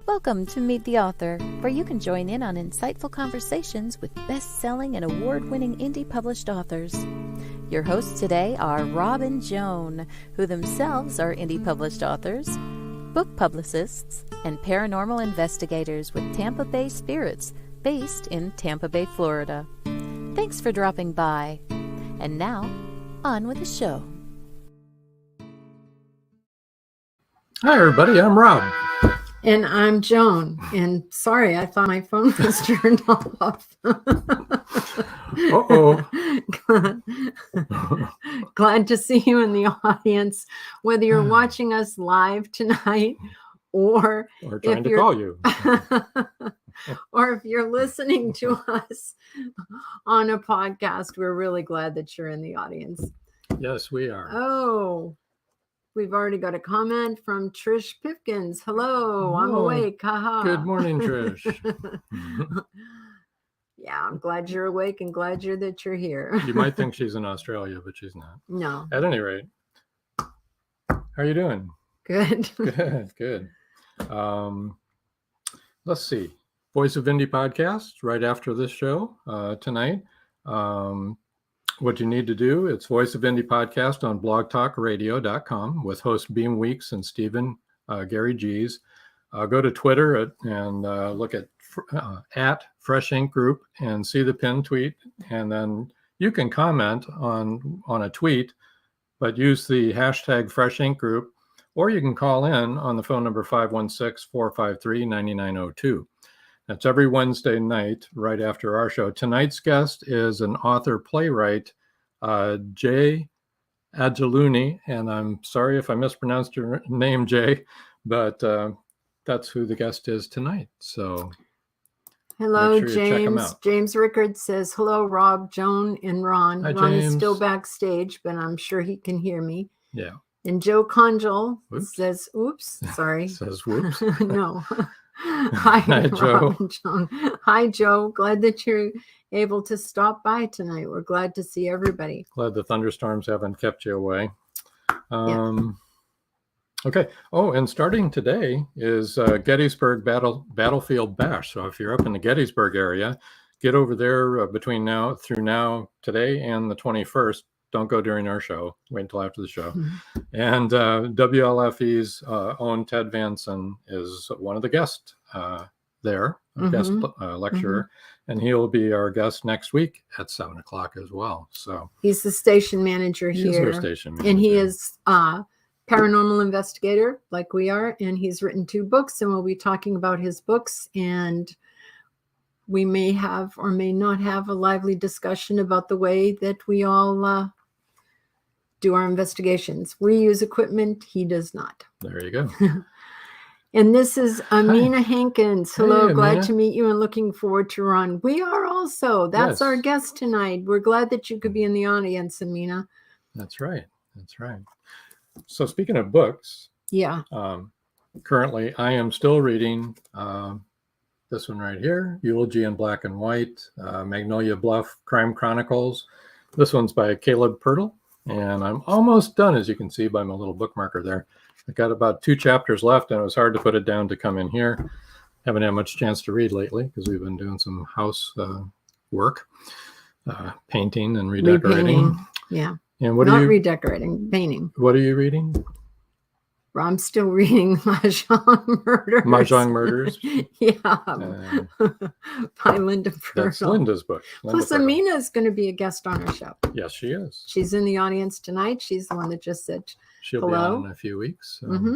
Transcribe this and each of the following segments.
Welcome to Meet the Author, where you can join in on insightful conversations with best-selling and award-winning indie published authors. Your hosts today are Rob and Joan, who themselves are indie published authors, book publicists, and paranormal investigators with Tampa Bay Spirits, based in Tampa Bay, Florida. Thanks for dropping by. And now, on with the show. Hi, everybody. I'm Rob. And I'm Joan. And sorry, I thought my phone was turned off. Glad to see you in the audience, whether you're watching us live tonight or trying to call you. Or if you're listening to us on a podcast. We're really glad that you're in the audience. Yes, we are. Oh, we've already got a comment from Trish Pipkins. Hello, I'm awake. Haha. Good morning, Trish. Yeah, I'm glad you're awake and glad that you're here. You might think she's in Australia, but she's not. No. At any rate, how are you doing? Good. Good. Let's see. Voice of Indie podcast right after this show tonight. What you need to do, it's Voice of Indie podcast on blogtalkradio.com with host Beam Weeks and Stephen Gary G's. Go to Twitter and look at Fresh Ink Group and see the pinned tweet. And then you can comment on a tweet, but use the hashtag Fresh Ink Group, or you can call in on the phone number 516-453-9902. That's every Wednesday night right after our show. Tonight's guest is an author playwright, Jay Adjaluni, and I'm sorry if I mispronounced your name, Jay, but that's who the guest is tonight. So hello, make sure you check him James. out. James Rickard says, hello, Rob, Joan, and Ron. Hi, Ron is James. still backstage, but I'm sure he can hear me. Yeah. And Joe Conjal Oops. says, oops, sorry. Says whoops. No. Hi, Hi, Joe. Rob and Joan. Hi, Joe. Glad that you're able to stop by tonight. We're glad to see everybody. Glad the thunderstorms haven't kept you away. Okay. Oh, and starting today is Gettysburg Battlefield Bash. So if you're up in the Gettysburg area, get over there between today and the 21st. Don't go during our show. Wait until after the show. Mm-hmm. And WLFE's own Ted Vanson is one of the guests there, guest lecturer, and he'll be our guest next week at 7:00 as well. So he's the station manager he here. is our station manager. And he is paranormal investigator like we are, and he's written 2 books, and we'll be talking about his books, and we may have or may not have a lively discussion about the way that we all do our investigations. We use equipment, he does not. There you go. And this is Amina Hankins. Hello, Hey, glad Amina. to meet you and looking forward to Ron. We are also. That's Yes. our guest tonight. We're glad that you could be in the audience, Amina. That's right. That's right. So speaking of books, Yeah. currently I am still reading this one right here, Eulogy in Black and White, Magnolia Bluff Crime Chronicles. This one's by Caleb Pirtle, and I'm almost done, as you can see by my little bookmarker there. I got about 2 chapters left, and it was hard to put it down to come in here. Haven't had much chance to read lately because we've been doing some house work, painting and redecorating. Repainting. Yeah. And what Not are you redecorating, painting. What are you reading? I'm still reading Mahjong Murders. Mahjong Murders? Yeah. By Linda Pirtle. That's Linda's book. Plus, Amina is going to be a guest on our show. Yes, she is. She's in the audience tonight. She's the one that just said She'll hello. Be on in a few weeks. Mm-hmm.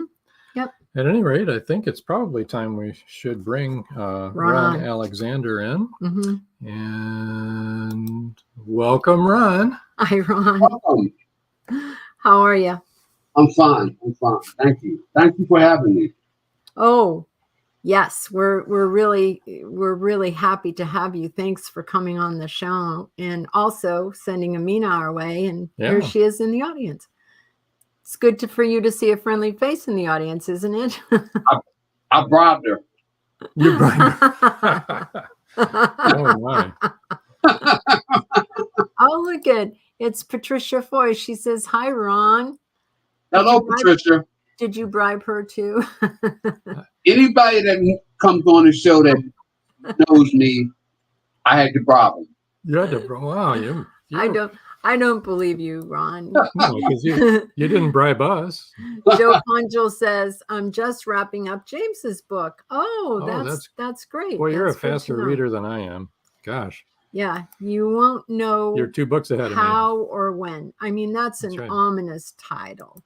Yep. At any rate, I think it's probably time we should bring Ron Alexander in. Mm-hmm. And welcome, Ron. Hi, Ron. Welcome. How are you? I'm fine. Thank you. Thank you for having me. Oh, yes. We're really happy to have you. Thanks for coming on the show and also sending Amina our way. And here she is in the audience. It's good for you to see a friendly face in the audience, isn't it? I bribed her. You bribed her. Oh, my. Oh, look at it's Patricia Foy. She says, hi, Ron. Hello, Patricia. Did you bribe her too? Anybody that comes on the show that knows me, I had to bribe them. You had to, wow. You I don't believe you, Ron. No, because you didn't bribe us. Joe Pongel says, I'm just wrapping up James's book. Oh, that's great. Well, you're that's a faster reader than I am. Gosh. Yeah, you won't know you're 2 books ahead of me. How or when. I mean, that's an ominous title.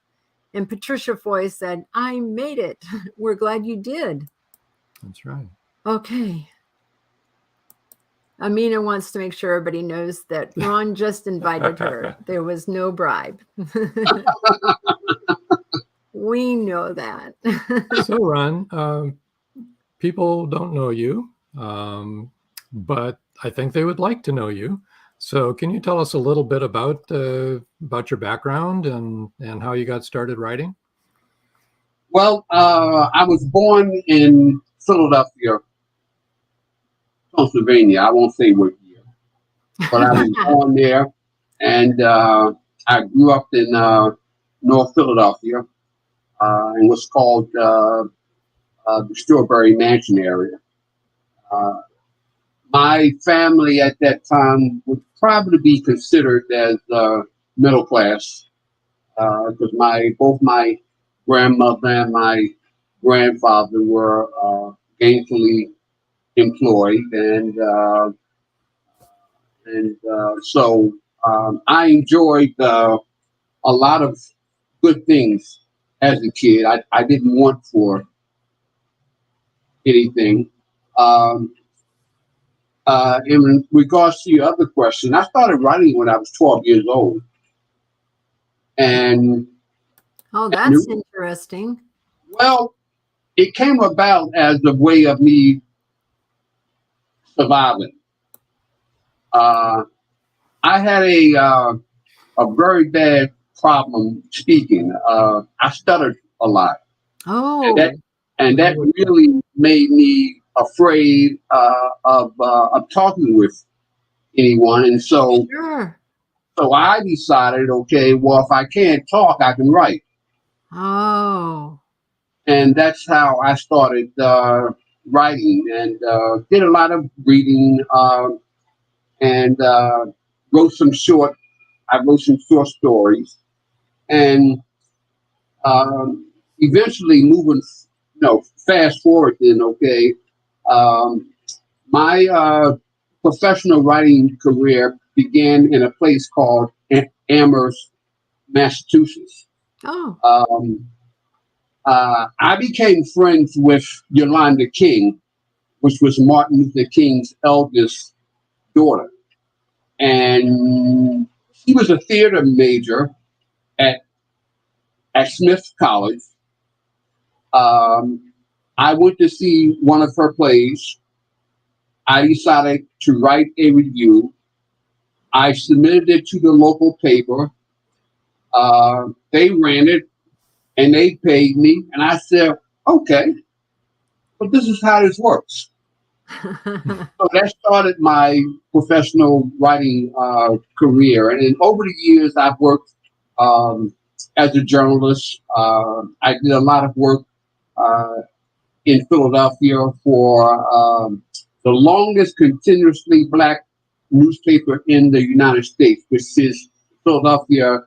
And Patricia Foy said, I made it. We're glad you did. That's right. Okay. Amina wants to make sure everybody knows that Ron just invited her. There was no bribe. We know that. So, Ron, people don't know you, but I think they would like to know you. So can you tell us a little bit about your background and how you got started writing? Well, I was born in Philadelphia, Pennsylvania. I won't say what year, but I was born there, and I grew up in North Philadelphia, in what's called the Strawberry Mansion area. My family at that time would probably be considered as middle class, because both my grandmother and my grandfather were gainfully employed, and so I enjoyed a lot of good things as a kid. I didn't want for anything. In regards to your other question, I started writing when I was 12 years old. And that's interesting. Well, it came about as a way of me surviving. I had a very bad problem speaking. I stuttered a lot. Oh. And that really made me afraid of talking with anyone, and so I decided, okay, well, if I can't talk, I can write. Oh, and that's how I started writing, and did a lot of reading, and wrote some short stories, and eventually moving, fast forward then, okay. My professional writing career began in a place called Amherst, Massachusetts. Oh. I became friends with Yolanda King, which was Martin Luther King's eldest daughter. And she was a theater major at Smith College. I went to see one of her plays. I decided to write a review. I submitted it to the local paper. They ran it and they paid me. And I said, okay, but this is how this works. So that started my professional writing career. And then over the years, I've worked as a journalist. I did a lot of work in Philadelphia for the longest continuously Black newspaper in the United States, which is Philadelphia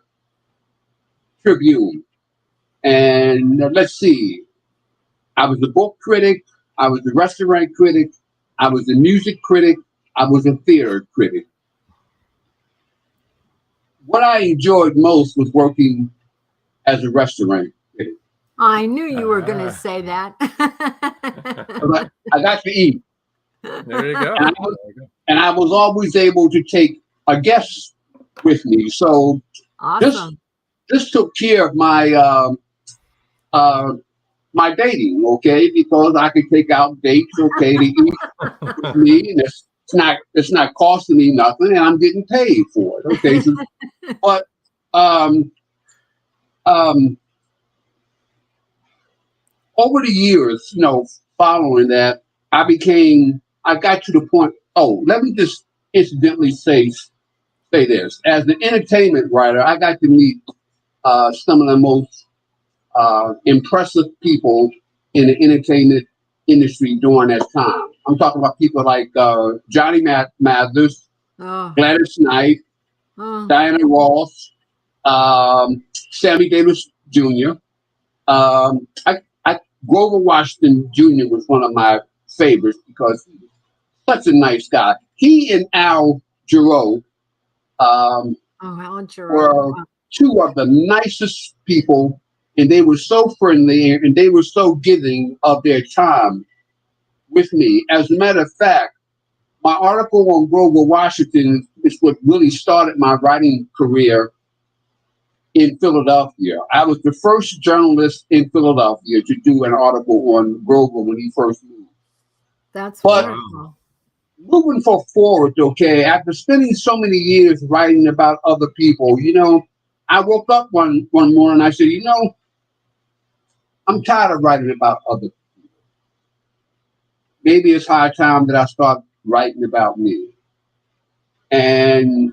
Tribune. And let's see, I was a book critic, I was a restaurant critic, I was a music critic, I was a theater critic. What I enjoyed most was working as a restaurant critic. I knew you were going to say that. I got to eat. There you go. And I was always able to take a guest with me. So Awesome. this took care of my my dating, okay, because I could take out dates, okay, to eat with me, and it's not costing me nothing, and I'm getting paid for it, okay. So, but over the years, following that, I got to the point. Oh, let me just incidentally say this: as an entertainment writer, I got to meet some of the most impressive people in the entertainment industry during that time. I'm talking about people like Johnny Mathers, Gladys Knight, Diana Ross, Sammy Davis Jr. Grover Washington Jr. was one of my favorites because he was such a nice guy. He and Al Jarreau Alan Jarreau. were two of the nicest people, and they were so friendly and they were so giving of their time with me. As a matter of fact, my article on Grover Washington is what really started my writing career in Philadelphia. I was the first journalist in Philadelphia to do an article on Grover when he first moved. That's wonderful. Moving forward, okay, after spending so many years writing about other people, I woke up one morning and I said, I'm tired of writing about other people. Maybe it's high time that I start writing about me. And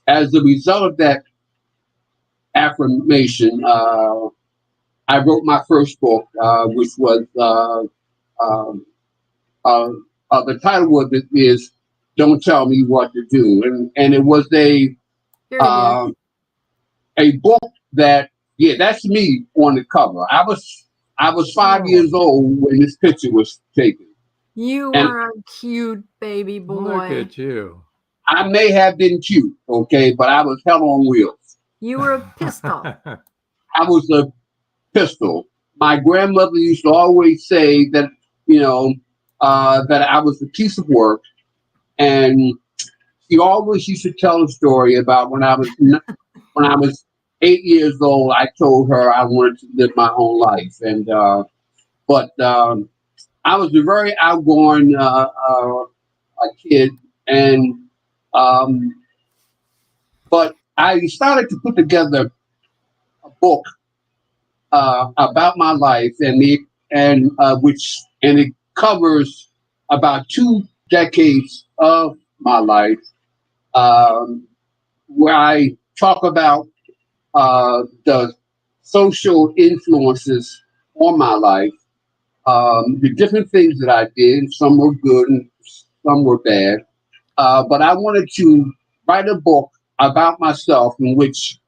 as a result of that affirmation, I wrote my first book, which was the title of it is "Don't Tell Me What to Do," and it was a book that, that's me on the cover. I was 5 years old when this picture was taken. You were a cute baby boy. Look at you. I may have been cute, okay, but I was hell on wheels. You were a pistol. I was a pistol. My grandmother used to always say that, that I was a piece of work, and she always used to tell a story about when I was 8 years old. I told her I wanted to live my own life, and but I was a very outgoing kid, and but I started to put together a book about my life, and it covers about 2 decades of my life, where I talk about the social influences on my life, the different things that I did. Some were good and some were bad. But I wanted to write a book about myself in which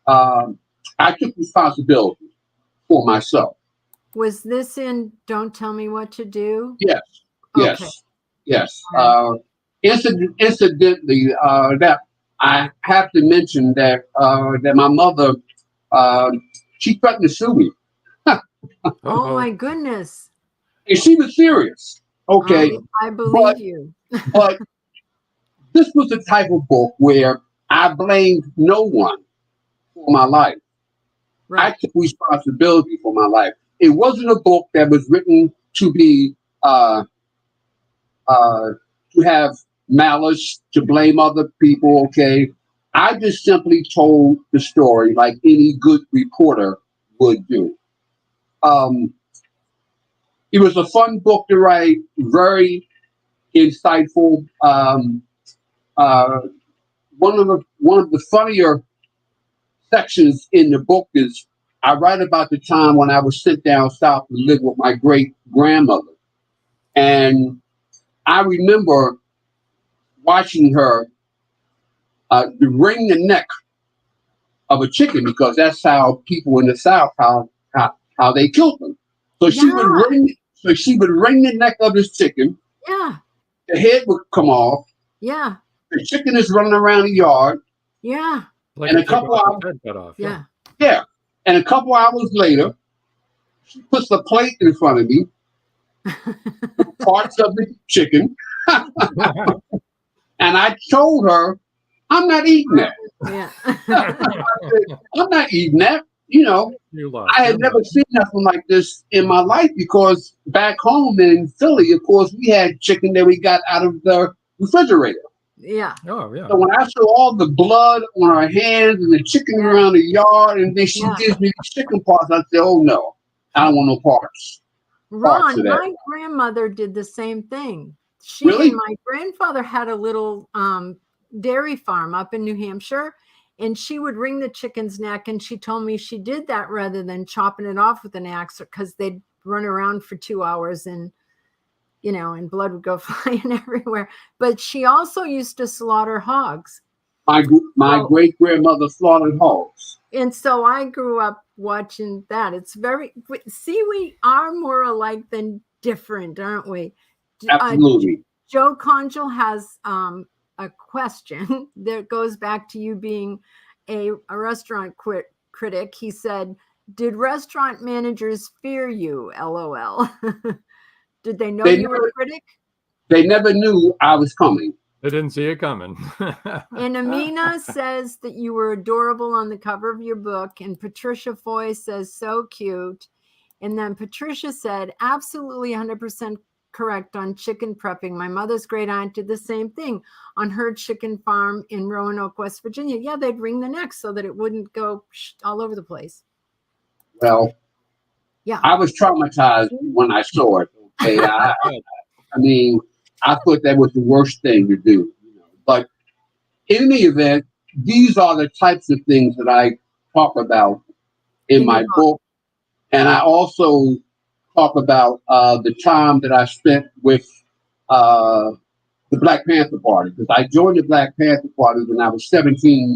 I took responsibility for myself. Was this in Don't Tell Me What to Do? Yes, Okay. yes. Incidentally, that I have to mention that my mother, she threatened to sue me. Oh my goodness. And she was serious. Okay. I believe you. But this was the type of book where I blamed no one for my life. Right. I took responsibility for my life. It wasn't a book that was written to be to have malice, to blame other people. Okay. I just simply told the story like any good reporter would do. It was a fun book to write, very insightful. One of the funnier sections in the book is I write about the time when I was sent down south to live with my great grandmother, and I remember watching her wring the neck of a chicken because that's how people in the South how they killed them. So she would wring the neck of this chicken. Yeah. The head would come off. Yeah. The chicken is running around the yard. Yeah. Like and a couple hours head cut off. Yeah. Yeah. And a couple hours later, she puts a plate in front of me, parts of the chicken. And I told her, I'm not eating that. Yeah. I'm not eating that. You know, I had never seen nothing like this in my life because back home in Philly, of course, we had chicken that we got out of the refrigerator. Yeah. Oh, yeah. So when I saw all the blood on her hands and the chicken around the yard, and then she gives me the chicken parts, I said, oh, no, I don't want no parts. Ron, my grandmother did the same thing. She Really? and my grandfather had a little dairy farm up in New Hampshire, and she would wring the chicken's neck, and she told me she did that rather than chopping it off with an axe because they'd run around for 2 hours and, you know, and blood would go flying everywhere. But she also used to slaughter hogs. My great grandmother slaughtered hogs. And so I grew up watching that. It's very, see, we are more alike than different, aren't we? Absolutely. Joe Conjal has a question that goes back to you being a restaurant critic. He said, did restaurant managers fear you? LOL. Did they know you were a critic? They never knew I was coming. They didn't see it coming. And Amina says that you were adorable on the cover of your book. And Patricia Foy says, so cute. And then Patricia said, absolutely 100% correct on chicken prepping. My mother's great aunt did the same thing on her chicken farm in Roanoke, West Virginia. Yeah, they'd wring the neck so that it wouldn't go all over the place. Well, yeah, I was traumatized when I saw it. Okay, I mean, I thought that was the worst thing to do. You know? But in the event, these are the types of things that I talk about in my book, and I also talk about the time that I spent with the Black Panther Party, because I joined the Black Panther Party when I was 17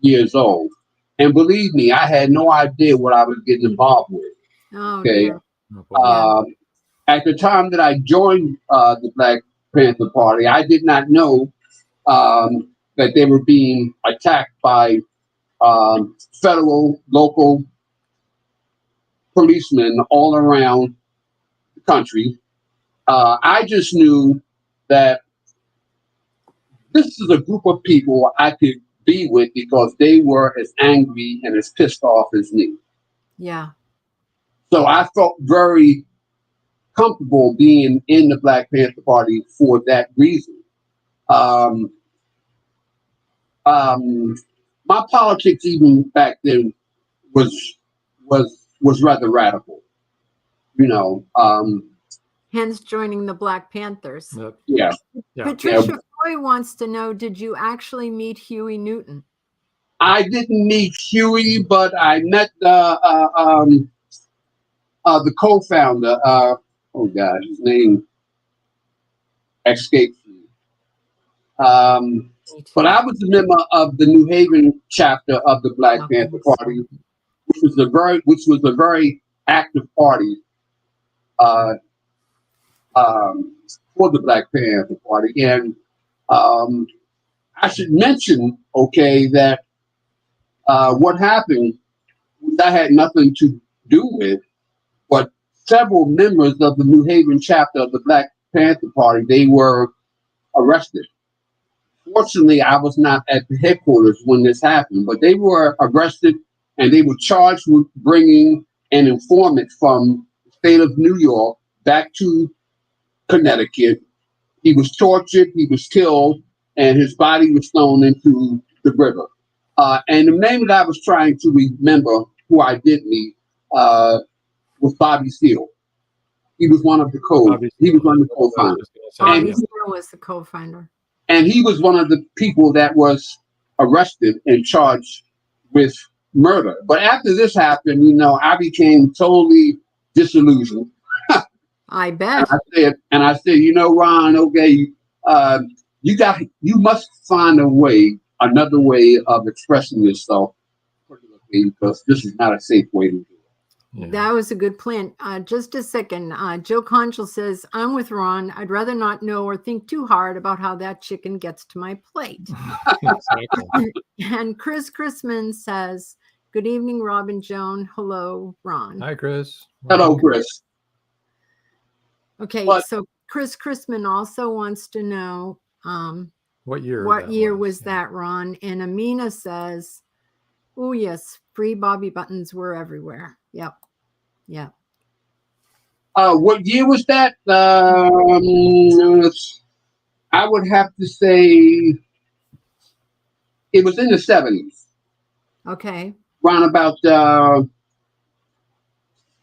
years old. And believe me, I had no idea what I was getting involved with. Oh, okay. Yeah. At the time that I joined the Black Panther Party, I did not know that they were being attacked by federal, local policemen all around the country. I just knew that this is a group of people I could be with because they were as angry and as pissed off as me. Yeah. So I felt very comfortable being in the Black Panther Party for that reason. My politics even back then was rather radical, you know. Hence joining the Black Panthers. Yeah. Patricia Foy wants to know, did you actually meet Huey Newton? I didn't meet Huey, but I met the co-founder. Oh God, his name escapes me. But I was a member of the New Haven chapter of the Black Panther Party, which was a very active party for the Black Panther Party. And I should mention, okay, that what happened, which I had nothing to do with, but several members of the New Haven chapter of the Black Panther Party, they were arrested. Fortunately, I was not at the headquarters when this happened, but they were arrested and they were charged with bringing an informant from the state of New York back to Connecticut. He was tortured, he was killed, and his body was thrown into the river. And the name that I was trying to remember, who I did meet, was Bobby Seale. He was one of the Obviously, he was one of the I was co-founders. just gonna say, Bobby yeah. Seale was the co-founder. And he was one of the people that was arrested and charged with murder. But after this happened, I became totally disillusioned. I bet. And I said, Ron, okay, you must find another way of expressing yourself, because this is not a safe way to do it. Yeah. That was a good plan. Just a second. Joe Conchel says, I'm with Ron. I'd rather not know or think too hard about how that chicken gets to my plate. Exactly. And Chris Chrisman says, good evening, Rob and Joan. Hello, Ron. Hi, Chris. Hello, Chris. Okay, But- so Chris Chrisman also wants to know What year? what year was that, Ron? And Amina says, oh, yes, free Bobby buttons were everywhere. Yep. Yeah. What year was that? I would have to say it was in the 70s, Okay. around about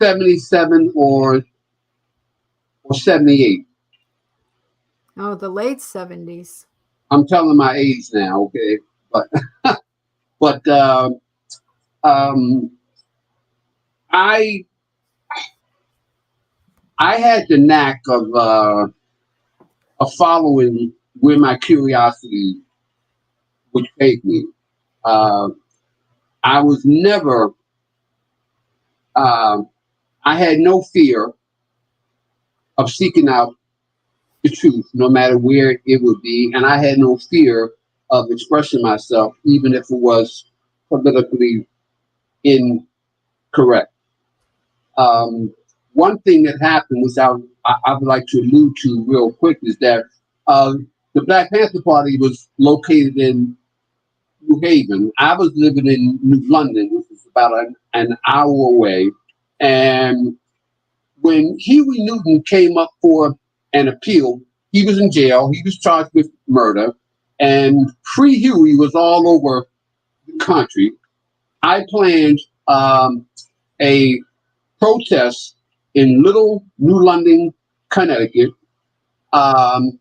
77 or 78. Oh, the late 70s. I'm telling my age now, okay? But I had the knack of following where my curiosity would take me. I was never. I had no fear of seeking out the truth, no matter where it would be, and I had no fear of expressing myself, even if it was politically incorrect. One thing that happened, which I would like to allude to real quick, is that the Black Panther Party was located in New Haven. I was living in New London, which is about an hour away. And when Huey Newton came up for an appeal, he was in jail. He was charged with murder. And Free Huey was all over the country. I planned a protest in Little New London, Connecticut. And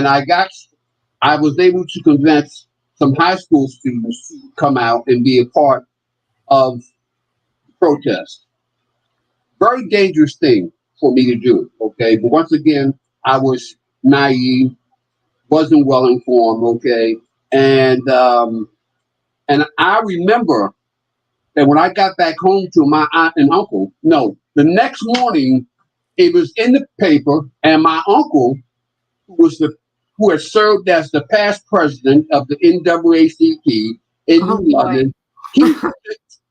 I was able to convince some high school students to come out and be a part of the protest. Very dangerous thing for me to do, okay? But once again, I was naive, wasn't well informed, okay? And I remember that when I got back home to my aunt and uncle, the next morning, it was in the paper, and my uncle, who had served as the past president of the NAACP in New London,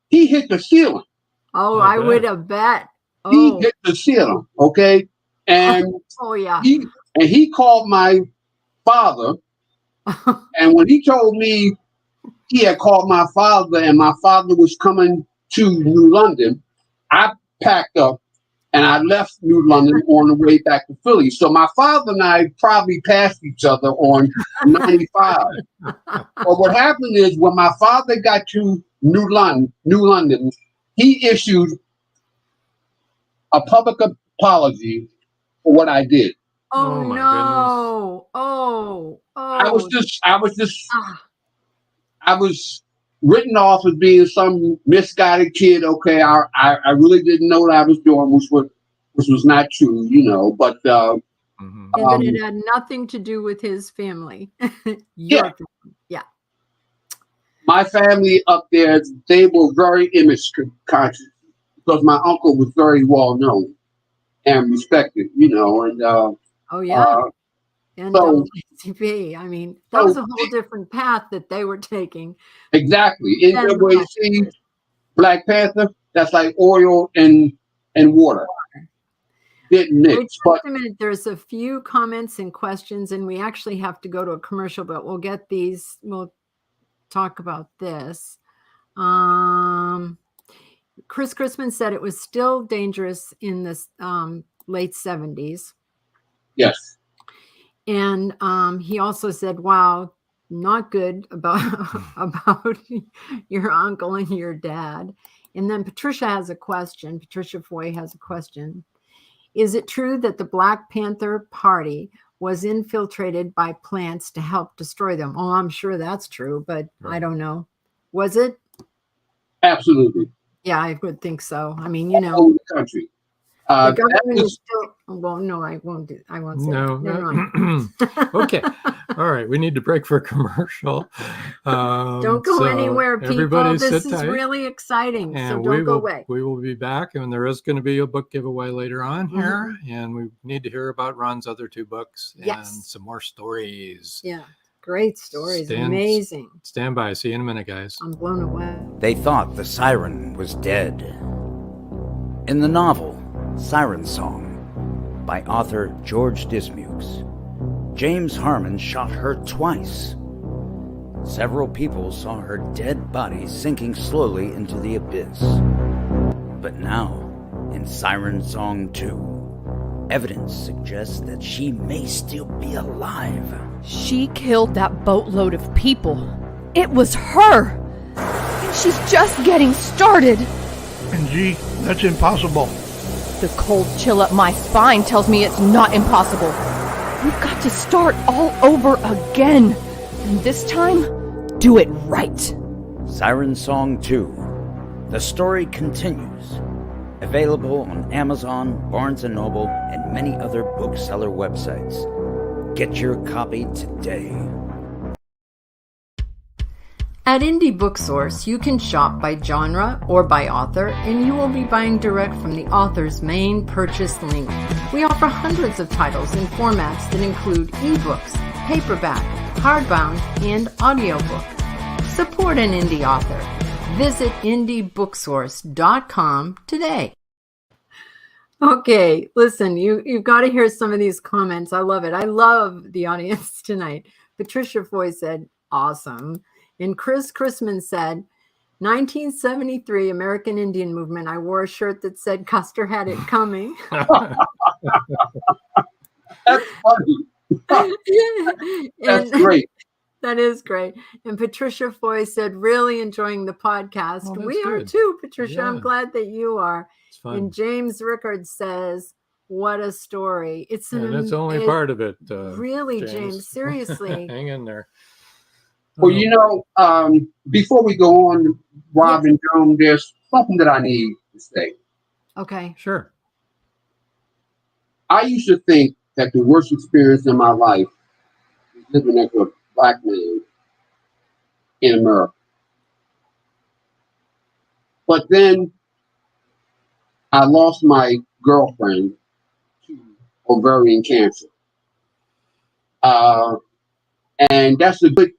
he hit the ceiling. Oh, I would have bet. He hit the ceiling, okay? And yeah. He called my father, and when he told me he had called my father and my father was coming to New London, I packed up and I left New London on the way back to Philly. So my father and I probably passed each other on 95. But what happened is when my father got to New London, he issued a public apology for what I did. Oh, my no. goodness. Oh. I was written off as being some misguided kid. Okay, I really didn't know what I was doing, which was not true, But and then it had nothing to do with his family. Family. Yeah. My family up there, they were very image conscious because my uncle was very well known and respected, And and NAACP. I mean, that was a whole different path that they were taking. Exactly. NAACP, Black Panther, that's like oil and water. Didn't mix. Wait just a minute. There's a few comments and questions, and we actually have to go to a commercial, but we'll get these. We'll talk about this. Chris Chrisman said it was still dangerous in the late 70s. Yes. And he also said, wow, not good about your uncle and your dad. And then Patricia has a question. Patricia Foy has a question. Is it true that the Black Panther Party was infiltrated by plants to help destroy them? Oh, I'm sure that's true, but I don't know. Was it? Absolutely. Yeah, I would think so. I mean, All over the country. the government that is still. Well, no, I won't say No. that. Never mind. Okay. All right. We need to break for a commercial. Don't go so anywhere, people. everybody This sit is tight, really exciting. and So don't go away. We will be back, and there is going to be a book giveaway later on here, and we need to hear about Ron's other 2 books and some more stories. Yeah, great stories. Amazing. Stand by. See you in a minute, guys. I'm blown away. They thought the siren was dead. In the novel Siren Song by author George Dismukes, James Harmon shot her twice. Several people saw her dead body sinking slowly into the abyss. But now, in Siren Song 2, evidence suggests that she may still be alive. She killed that boatload of people. It was her! And she's just getting started! And gee, that's impossible. The cold chill up my spine tells me it's not impossible. We've got to start all over again. And this time, do it right. Siren Song 2. The story continues. Available on Amazon, Barnes & Noble, and many other bookseller websites. Get your copy today. At Indie Book Source, you can shop by genre or by author, and you will be buying direct from the author's main purchase link. We offer hundreds of titles in formats that include ebooks, paperback, hardbound, and audiobook. Support an indie author. Visit indiebooksource.com today. Okay, listen, you've got to hear some of these comments. I love it. I love the audience tonight. Patricia Foy said, awesome. And Chris Chrisman said, 1973 American Indian Movement. I wore a shirt that said Custer had it coming. That's funny. That's great. That is great. And Patricia Foy said, really enjoying the podcast. Oh, we are good. too, Patricia. Yeah. I'm glad that you are. It's fun. And James Rickard says, what a story. And that's only part of it. Really, James, seriously. Hang in there. Well, you know, before we go on, Rob and Joan, there's something that I need to say. Okay. Sure. I used to think that the worst experience in my life was living as a Black man in America. But then I lost my girlfriend to ovarian cancer. And that's a good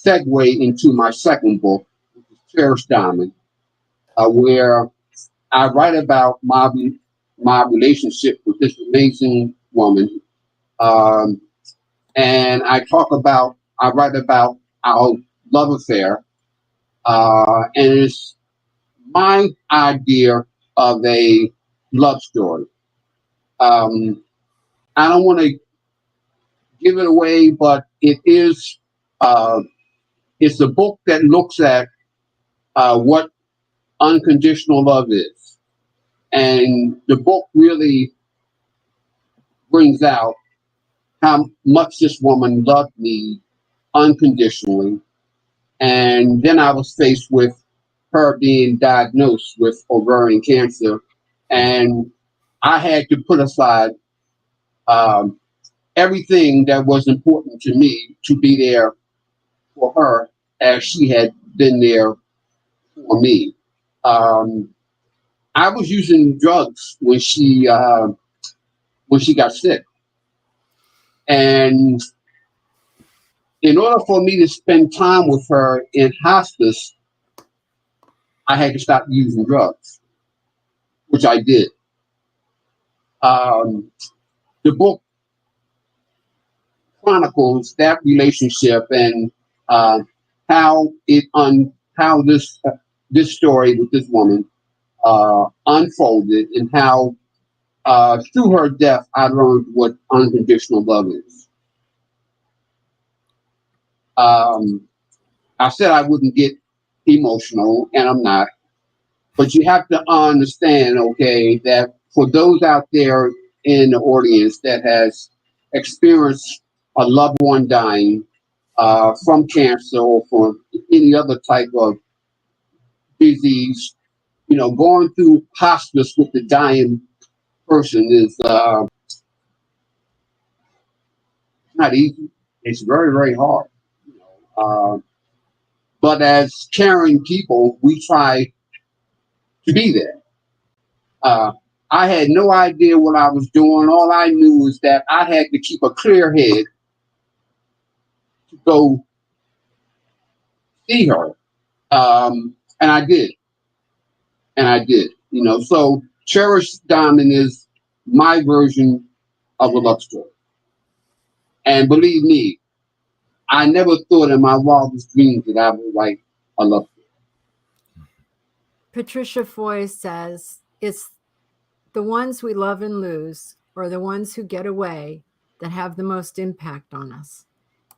segue into my second book, which is Cherished Diamond, where I write about my relationship with this amazing woman. And I write about our love affair. And it's my idea of a love story. I don't want to give it away, but it is, it's a book that looks at what unconditional love is. And the book really brings out how much this woman loved me unconditionally. And then I was faced with her being diagnosed with ovarian cancer. And I had to put aside everything that was important to me to be there for her as she had been there for me. I was using drugs when she got sick. And in order for me to spend time with her in hospice, I had to stop using drugs, which I did. The book chronicles that relationship and how this story with this woman unfolded, and how through her death I learned what unconditional love is. I said I wouldn't get emotional, and I'm not, but you have to understand, okay, that for those out there in the audience that has experienced a loved one dying from cancer or from any other type of disease, going through hospice with the dying person is not easy. It's very, very hard. But as caring people, we try to be there. I had no idea what I was doing. All I knew was that I had to keep a clear head to go see her. And I did. So Cherished Diamond is my version of a love story. And believe me, I never thought in my wildest dreams that I would write a love story. Patricia Foy says, it's the ones we love and lose, or the ones who get away, that have the most impact on us.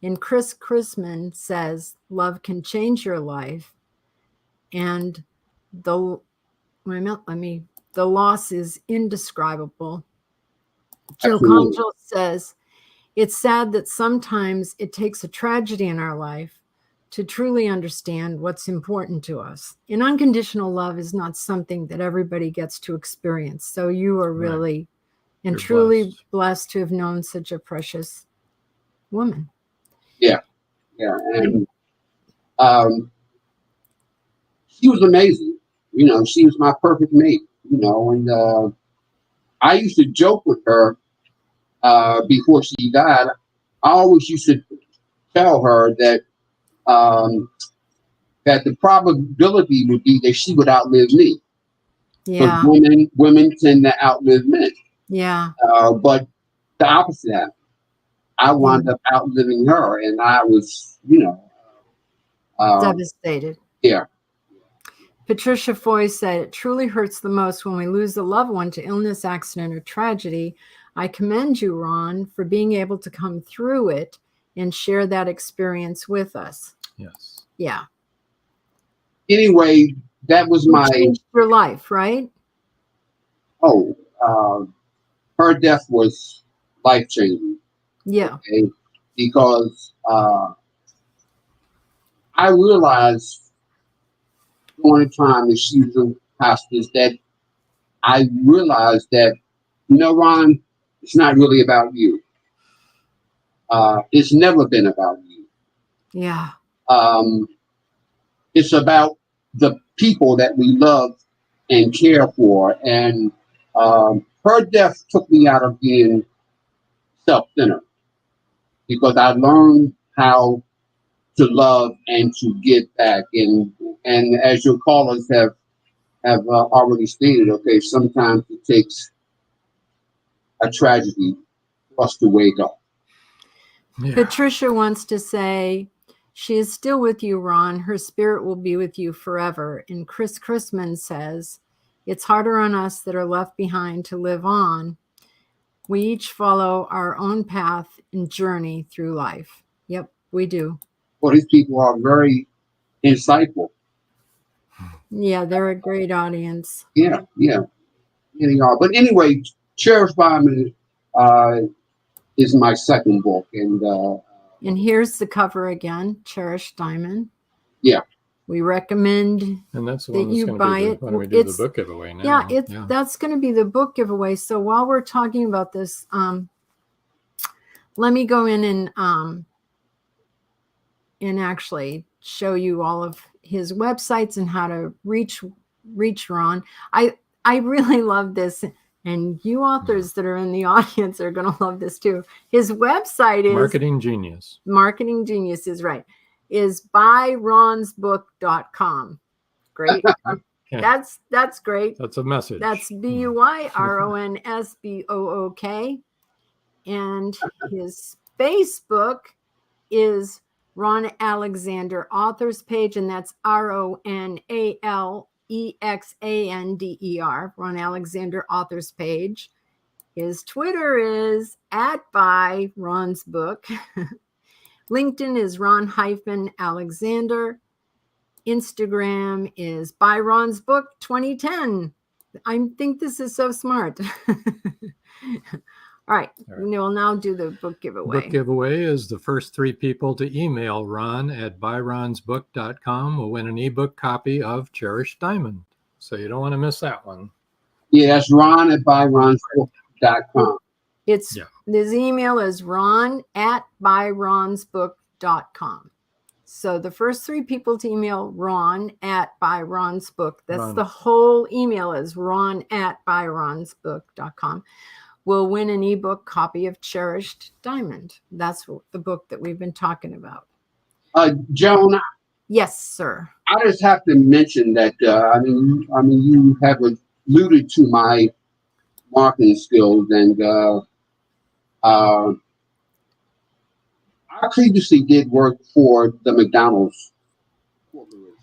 And Chris Chrisman says, love can change your life. And the loss is indescribable. Jill Conchel says, it's sad that sometimes it takes a tragedy in our life to truly understand what's important to us. And unconditional love is not something that everybody gets to experience. So you are really and You're truly blessed to have known such a precious woman. Yeah. And she was amazing. She was my perfect mate, and I used to joke with her before she died. I always used to tell her that that the probability would be that she would outlive me. Yeah. Because women tend to outlive men. Yeah. But the opposite happened. I wound up outliving her, and I was, devastated. Yeah. Patricia Foy said, it truly hurts the most when we lose a loved one to illness, accident, or tragedy. I commend you, Ron, for being able to come through it and share that experience with us. Yes. Yeah. Anyway, that was my... changed your life, right? Her death was life-changing. Yeah. Okay? Because I realized during the time that she was in hospice that I realized that, Ron, it's not really about you. It's never been about you. Yeah. It's about the people that we love and care for. And her death took me out of being self-centered because I learned how to love and to give back. And as your callers have already stated, okay, sometimes it takes a tragedy for us to wake up. Yeah. Patricia wants to say, she is still with you, Ron. Her spirit will be with you forever. And Chris Chrisman says, it's harder on us that are left behind to live on. We each follow our own path and journey through life. Yep, we do. Well, these people are very insightful. Yeah, they're a great audience. Yeah, they are. But anyway, Cherished Diamond is my second book, and here's the cover again, Cherished Diamond. Yeah, we recommend and that's the that one that's you buy it. Why don't we do the book giveaway now? Yeah, that's going to be the book giveaway. So while we're talking about this, let me go in and actually show you all of his websites and how to reach Ron. I really love this, and you authors that are in the audience are going to love this too. His website is Marketing Genius. Marketing Genius is right. Is buyronsbook.com. Great. Yeah. That's great. That's a message. That's BUYRONSBOOK. And his Facebook is Ron Alexander Authors Page, and that's RONALEXANDER, Ron Alexander Authors Page. His Twitter is @BuyRonsBook. LinkedIn is Ron-Alexander. Instagram is BuyRonsBook 2010. I think this is so smart. All right. We'll now do the book giveaway. Book giveaway is the first 3 people to email Ron at buyronsbook.com will win an ebook copy of Cherished Diamond. So you don't want to miss that one. Yeah, that's Ron at buyronsbook.com. His email is ron at buyronsbook.com. So the first 3 people to email Ron at buyronsbook, that's the whole email is ron at buyronsbook.com, will win an ebook copy of Cherished Diamond. That's the book that we've been talking about. Joan? Yes, sir. I just have to mention that, you have alluded to my marketing skills, and I previously did work for the McDonald's Corporation.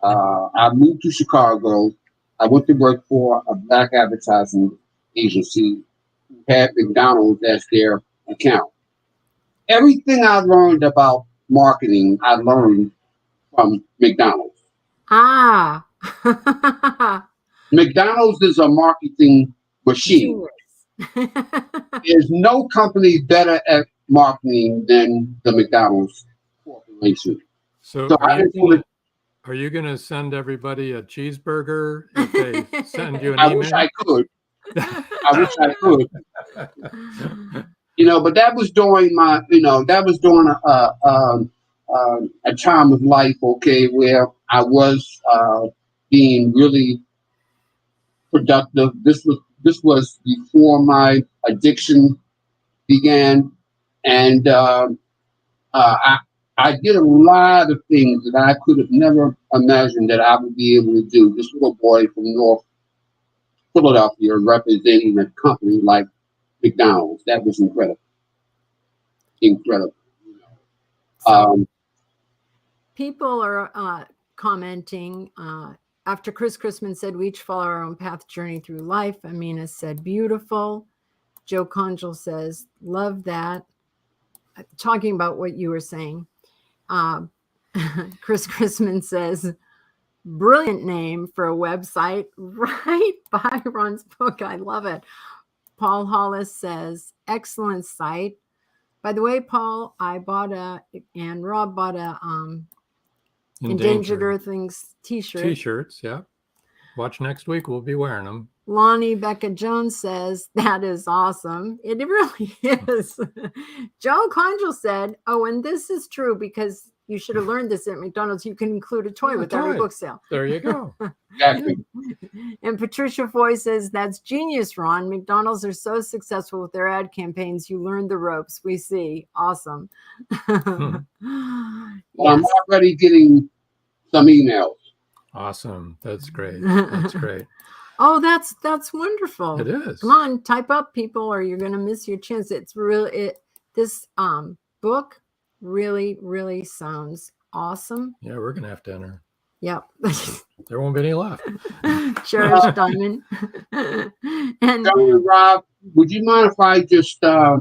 I moved to Chicago. I went to work for a black advertising agency who had McDonald's as their account. Everything I learned about marketing, I learned from McDonald's. Ah. McDonald's is a marketing machine. There's no company better at marketing than the McDonald's Corporation. So are you going to send everybody a cheeseburger if they send you an email? I wish I could. But that was during my, a time of life, okay, where I was being really productive. This was before my addiction began, and I did a lot of things that I could have never imagined that I would be able to do. This little boy from North Philadelphia representing a company like McDonald's. That was incredible. People are commenting. After Chris Chrisman said, we each follow our own path journey through life. Amina said, beautiful. Joe Conjal says, love that. Talking about what you were saying. Chris Chrisman says, brilliant name for a website, right? Byron's book. I love it. Paul Hollis says, excellent site. By the way, Paul, I bought and Rob bought a Endangered Earthlings t-shirt. T-shirts, yeah. Watch next week. We'll be wearing them. Lonnie Becca Jones says, that is awesome. It really is. Joe Conjal said, oh, and this is true because you should have learned this at McDonald's. You can include a toy with every book sale. There you go. Exactly. And Patricia Foy says, that's genius, Ron. McDonald's are so successful with their ad campaigns. You learned the ropes. We see. Awesome. Well, I'm already getting some emails. Awesome. That's great. That's great. Oh, that's wonderful. It is. Come on, type up, people, or you're going to miss your chance. It's really this book really, really sounds awesome. Yeah, we're going to have to enter. Yep. There won't be any left. Cherished Diamond. And Rob, would you mind if I just I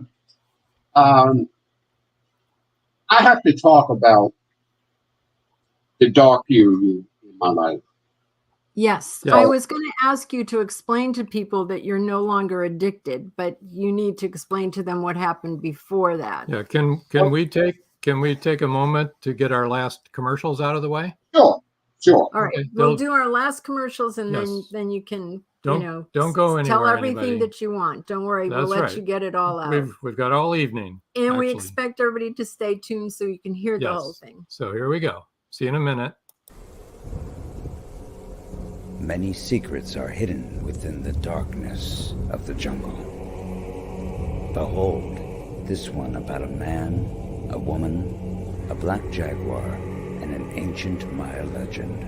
have to talk about the dark period in my life. yes, Yeah. I was going to ask you to explain to people that you're no longer addicted, but you need to explain to them what happened before that. Yeah, can we take a moment to get our last commercials out of the way? Sure. All right, Okay, we'll do our last commercials, and then you can Don't go anywhere. tell everything anybody. that you want. Don't worry, we'll That's let right. you get it all out. We've got all evening. And we actually. expect everybody to stay tuned so you can hear the whole thing. So here we go. See you in a minute. Many secrets are hidden within the darkness of the jungle. Behold, this one about a man, a woman, a black jaguar, and an ancient Maya legend.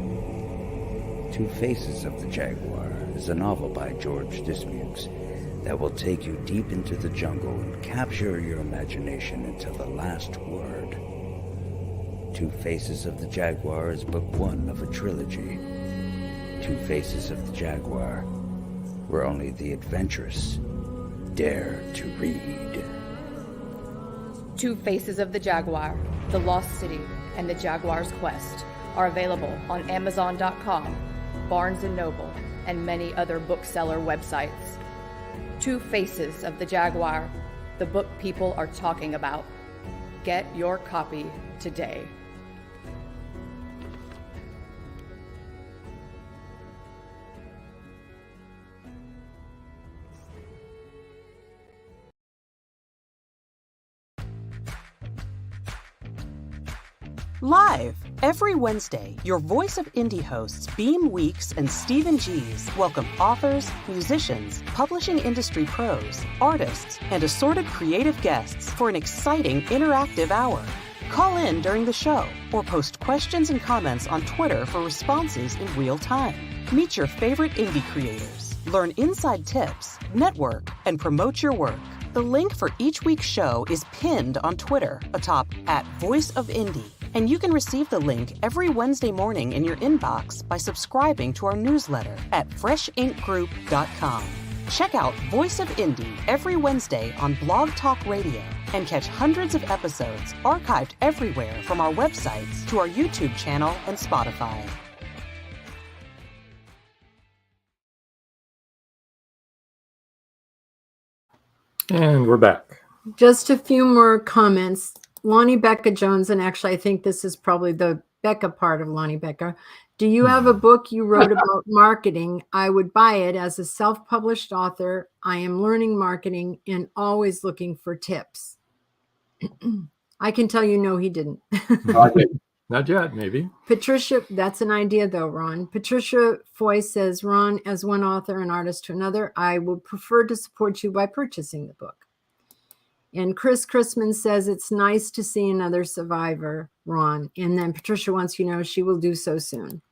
Two Faces of the Jaguar is a novel by George Dismukes that will take you deep into the jungle and capture your imagination until the last word. Two Faces of the Jaguar is book one of a trilogy. Two Faces of the Jaguar, where only the adventurous dare to read. Two Faces of the Jaguar, The Lost City, and The Jaguar's Quest are available on Amazon.com, Barnes & Noble, and many other bookseller websites. Two Faces of the Jaguar, the book people are talking about. Get your copy today. Live every Wednesday, your Voice of Indie hosts Beam Weeks and Stephen Gees welcome authors, musicians, publishing industry pros, artists, and assorted creative guests for an exciting interactive hour. Call in during the show or post questions and comments on Twitter for responses in real time. Meet your favorite indie creators, learn inside tips, network, and promote your work. The link for each week's show is pinned on Twitter atop @VoiceOfIndie. And you can receive the link every Wednesday morning in your inbox by subscribing to our newsletter at freshinkgroup.com. Check out Voice of Indie every Wednesday on Blog Talk Radio and catch hundreds of episodes archived everywhere from our websites to our YouTube channel and Spotify. And we're back. Just a few more comments. Lonnie Becca Jones, and actually I think this is probably the Becca part of Lonnie Becca. Do you have a book you wrote about marketing? I would buy it. As a self-published author, I am learning marketing and always looking for tips. I can tell you, no, he didn't. Not yet, maybe. Patricia, that's an idea though, Ron. Patricia Foy says, Ron, as one author and artist to another, I would prefer to support you by purchasing the book. And Chris Chrisman says, it's nice to see another survivor, Ron. And then Patricia wants you to know she will do so soon.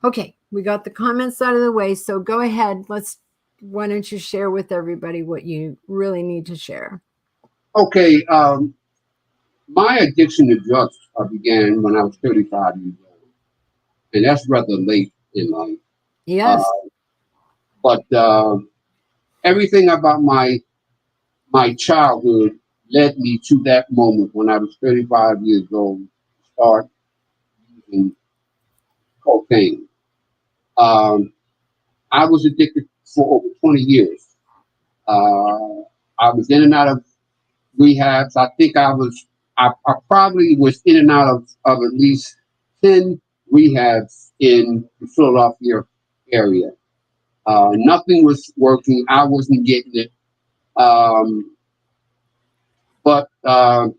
Okay, we got the comments out of the way. So go ahead. Why don't you share with everybody what you really need to share? Okay. My addiction to drugs began when I was 35 years old. And that's rather late in life. Yes. But everything about my childhood led me to that moment when I was 35 years old to start using cocaine. I was addicted for over 20 years. I was in and out of rehabs. I think I probably was in and out of at least 10 rehabs in the Philadelphia area. Nothing was working. I wasn't getting it. But I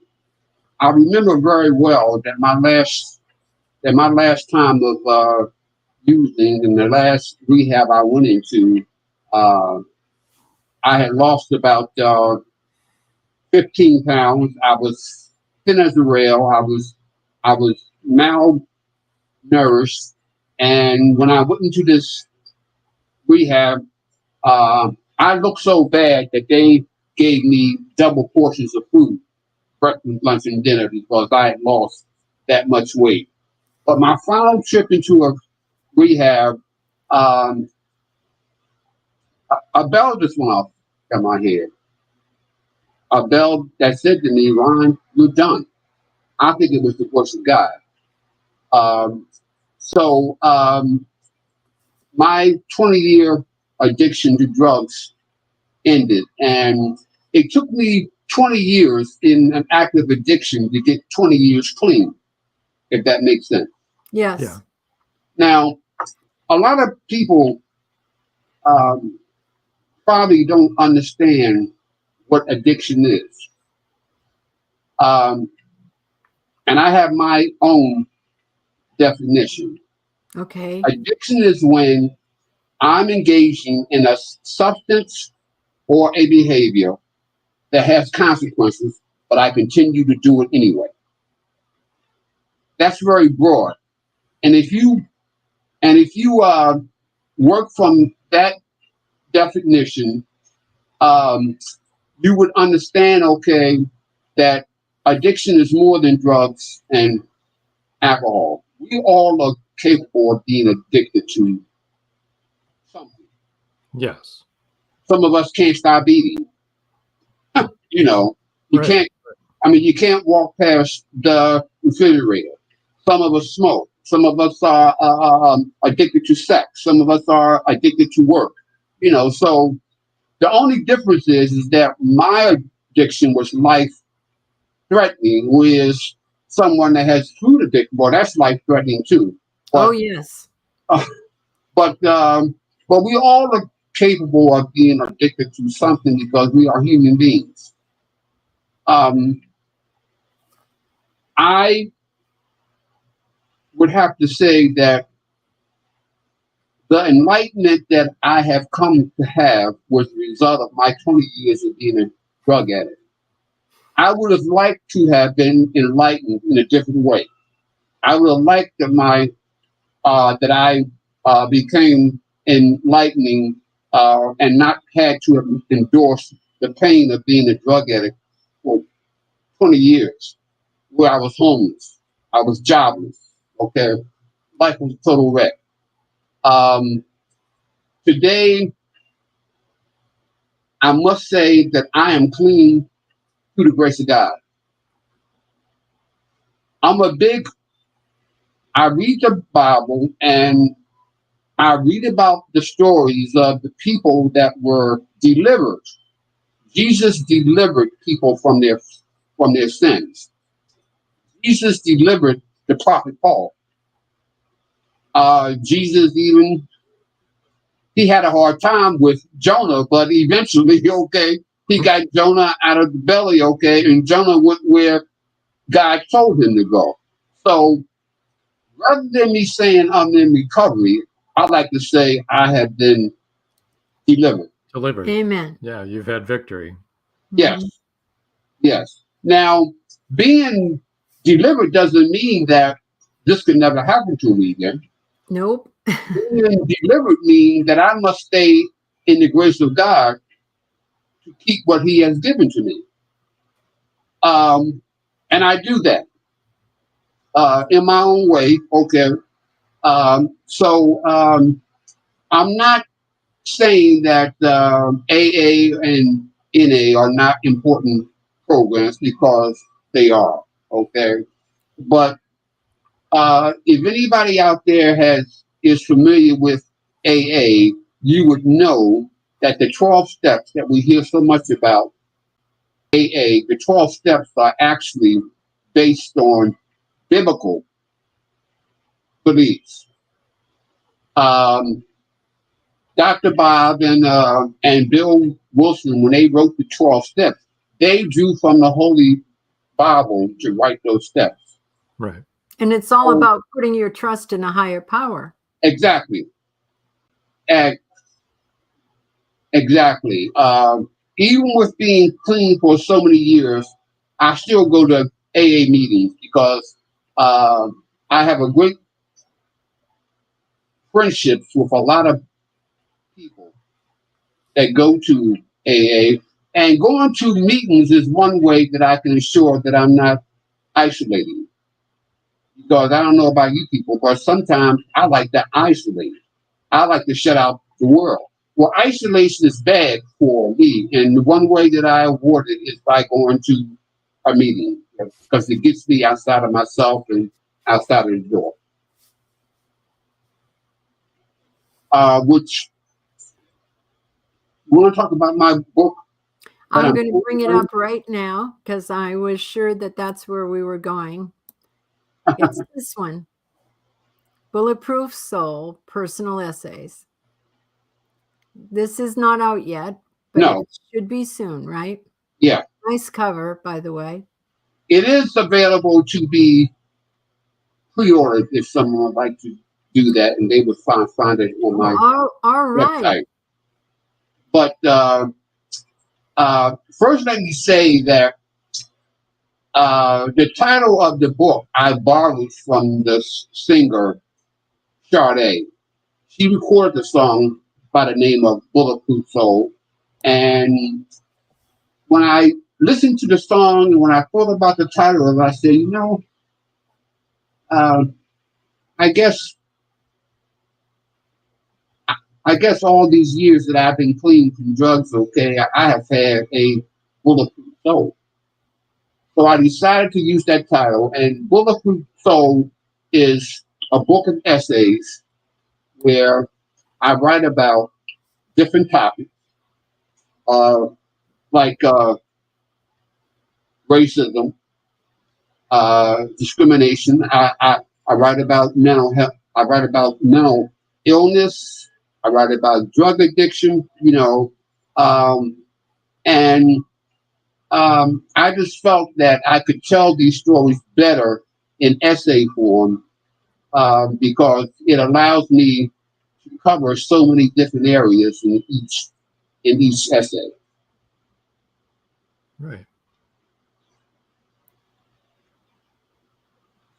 remember very well that my last time of using, and the last rehab I went into, I had lost about 15 pounds. I was thin as a rail. I was malnourished, and when I went into this rehab, I looked so bad that they gave me double portions of food, breakfast, lunch, and dinner, because I had lost that much weight. But my final trip into a rehab, a bell just went off in my head. A bell that said to me, Ron, you're done. I think it was the voice of God. My 20-year addiction to drugs ended, and it took me 20 years in an active addiction to get 20 years clean, if that makes sense. Yes. Yeah. Now, a lot of people probably don't understand what addiction is. And I have my own definition. Okay. Addiction is when I'm engaging in a substance or a behavior that has consequences, but I continue to do it anyway. That's very broad. And if you work from that definition, you would understand, okay, that addiction is more than drugs and alcohol. We all are capable of being addicted to something. Yes. Some of us can't stop eating. You Right. can't walk past the refrigerator. Some of us smoke. Some of us are addicted to sex. Some of us are addicted to work. So the only difference is that my addiction was life threatening, whereas someone that has food addiction, well, that's life threatening too. But, Oh, yes. but we all are capable of being addicted to something because we are human beings. I would have to say that the enlightenment that I have come to have was the result of my 20 years of being a drug addict. I would have liked to have been enlightened in a different way. I would have liked that I became enlightening and not had to endorse the pain of being a drug addict for 20 years, where I was homeless, I was jobless. Okay, life was a total wreck. Today, I must say that I am clean through the grace of God. I read the Bible and I read about the stories of the people that were delivered. Jesus delivered people from their sins. Jesus delivered the prophet Paul. Jesus he had a hard time with Jonah, but eventually, he got Jonah out of the belly, and Jonah went where God told him to go. So rather than me saying I'm in recovery, I like to say I have been delivered. Delivered. Amen. Yeah, you've had victory. Yes. Yes. Now, being delivered doesn't mean that this could never happen to me again. Nope. Being delivered means that I must stay in the grace of God to keep what He has given to me. And I do that in my own way. I'm not saying that AA and NA are not important programs, because they are. But if anybody out there is familiar with AA, you would know that the 12 steps that we hear so much about AA, the 12 steps are actually based on biblical beliefs. Dr. Bob and Bill Wilson, when they wrote the 12 steps, they drew from the Holy Bible to write those steps. Right. And it's all about putting your trust in a higher power. Exactly. Exactly. Even with being clean for so many years, I still go to AA meetings because I have a great friendships with a lot of people that go to AA. And going to meetings is one way that I can ensure that I'm not isolating. Because I don't know about you people, but sometimes I like to isolate. I like to shut out the world. Well, isolation is bad for me. And the one way that I avoid it is by going to a meeting, because it gets me outside of myself and outside of the door. Which, you want to talk about my book? I'm going to bring it up right now because I was sure that that's where we were going. It's this one. Bulletproof Soul, Personal Essays. This is not out yet, but it should be soon, right? Yeah. Nice cover, by the way. It is available to be pre-ordered if someone would like to do that, and they would find it on my website. But first, let me say that the title of the book I borrowed from the singer Sade. She recorded the song by the name of Bulletproof Soul. And when I listened to the song and when I thought about the title of it, I said, I guess all these years that I've been clean from drugs, I have had a bulletproof soul. So I decided to use that title, and Bulletproof Soul is a book of essays where I write about different topics, like racism, discrimination. I write about mental health. I write about mental illness. I write about drug addiction, and I just felt that I could tell these stories better in essay form because it allows me to cover so many different areas in each essay. Right.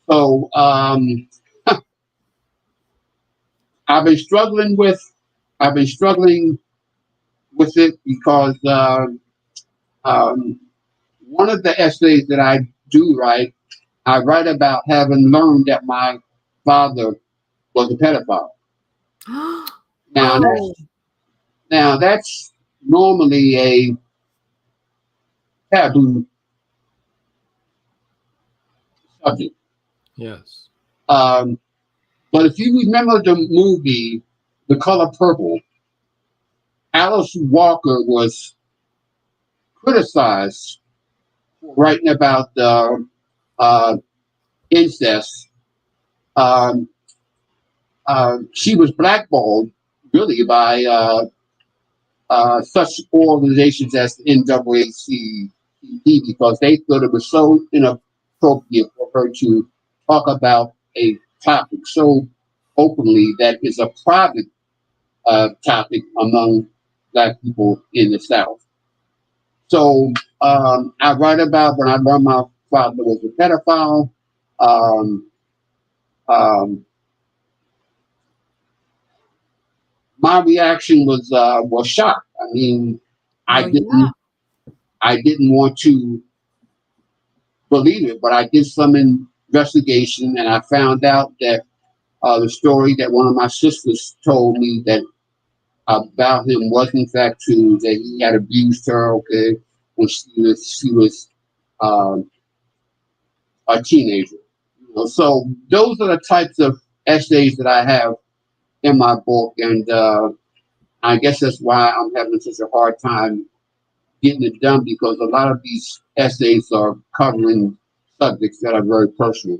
So I've been struggling with it because one of the essays that I do write, I write about having learned that my father was a pedophile. Now, Oh, that's normally a taboo subject. Yes. But if you remember the movie The Color Purple, Alice Walker was criticized for writing about incest. Um, she was blackballed really by such organizations as the NAACP because they thought it was so inappropriate for her to talk about a topic so openly that is a private topic among Black people in the South. So I write about when I learned my father was a pedophile. Um, um, my reaction was shock. I mean, I didn't want to believe it, but I did some investigation and I found out that the story that one of my sisters told me that about him was in fact true, that he had abused her, okay, when she was a teenager. So those are the types of essays that I have in my book, and I guess that's why I'm having such a hard time getting it done because a lot of these essays are covering subjects that are very personal.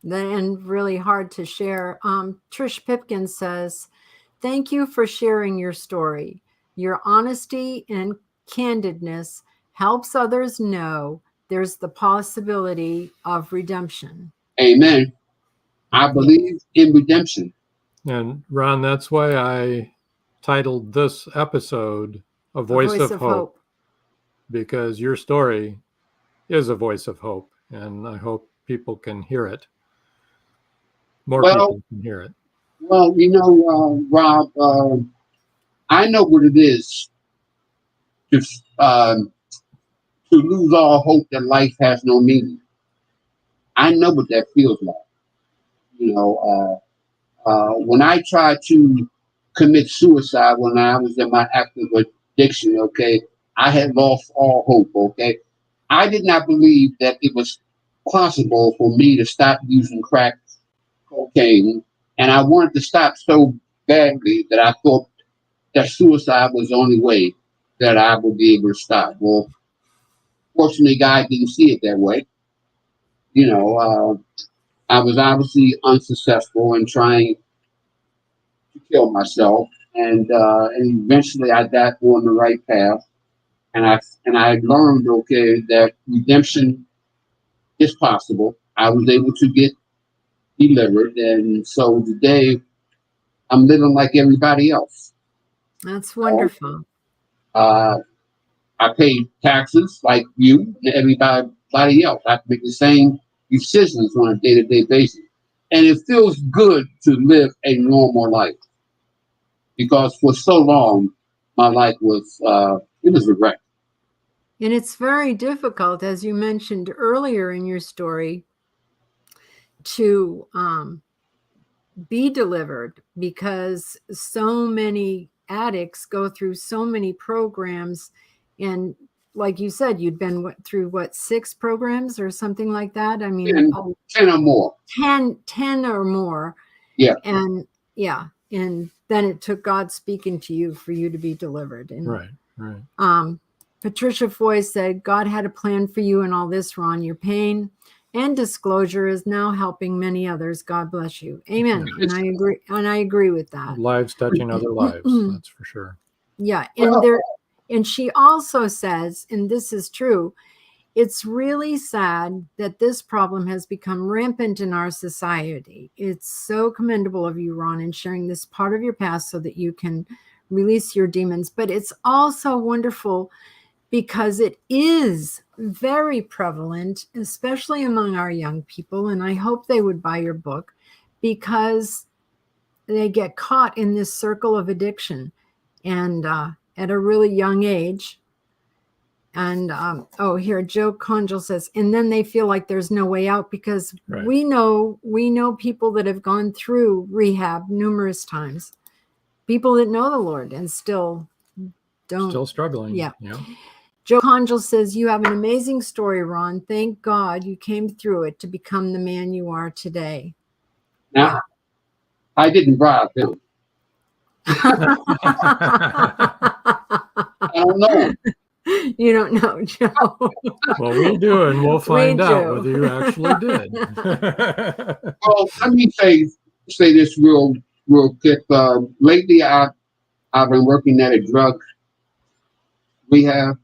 and really hard to share. Trish Pipkin says, "Thank you for sharing your story. Your honesty and candidness helps others know there's the possibility of redemption." Amen. I believe in redemption. And Ron, that's why I titled this episode A Voice of Hope, because your story is a voice of hope, and I hope people can hear it. More people can hear it. Well, Rob, I know what it is to lose all hope that life has no meaning. I know what that feels like. When I tried to commit suicide when I was in my active addiction, okay, I had lost all hope, okay. I did not believe that it was possible for me to stop using crack cocaine, and I wanted to stop so badly that I thought that suicide was the only way that I would be able to stop. Well, fortunately, God didn't see it that way. I was obviously unsuccessful in trying to kill myself, and eventually I got on the right path, and I learned, okay, that redemption is possible. I was able to get delivered, and so today I'm living like everybody else. That's wonderful. I pay taxes like you and everybody else. I make the same decisions on a day-to-day basis, and it feels good to live a normal life. Because for so long, my life was it was a wreck. And it's very difficult, as you mentioned earlier in your story, to be delivered because so many addicts go through so many programs, and like you said, you'd been through what, 6 programs or something like that? I mean, 10 or more. 10 or more. Yeah. And yeah. And then it took God speaking to you for you to be delivered. And Right. Patricia Foy said, God had a plan for you and all this, Ron. Your pain and disclosure is now helping many others. God bless you. Amen. Yeah. And I agree. And I agree with that. Lives touching other lives. That's for sure. Yeah. And she also says, and this is true, it's really sad that this problem has become rampant in our society. It's so commendable of you, Ron, in sharing this part of your past so that you can release your demons. But it's also wonderful because it is very prevalent, especially among our young people. And I hope they would buy your book because they get caught in this circle of addiction and at a really young age. And here Joe Conjal says, and then they feel like there's no way out because we know people that have gone through rehab numerous times, people that know the Lord and still struggling. Yeah. Joe Conjal says, you have an amazing story, Ron. Thank God you came through it to become the man you are today. Now, I didn't bribe him. I don't know. You don't know, Joe. Well, we do, and we'll find out whether you actually did. Well, let me say this real quick. Lately, I've been working at a drug rehab.